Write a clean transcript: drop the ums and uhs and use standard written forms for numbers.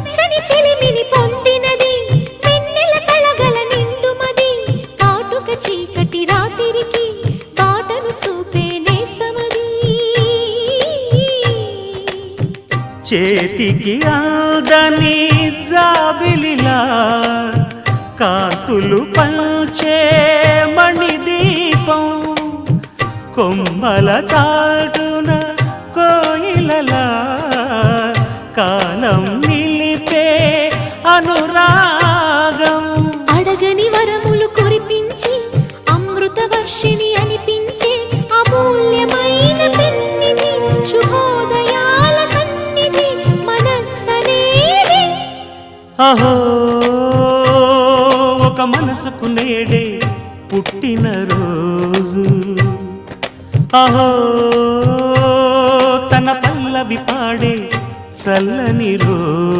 వెచ్చని చెలిమిని పొందినది వెన్నెల కళగల నిండుమది కాటుక చీకటి రాత్రికి బాటను చూపే నేస్తమది చేతికి అందని జాబిలిలా కాంతులు పంచే మణిదీపం కొమ్మల చాటున కోయిలలా కాలం నిలిపే అనురాగం అడగని వరములు కురిపించి అమృత వర్షిణి అనిపించే అమూల్యమైన పెన్నిధి శుభోదయాల సన్నిధి మనస్సనేది అహో ఒక మనసుకు నేడే పుట్టిన రోజు అహో తన పల్లవి పాడే చల్లని రోజు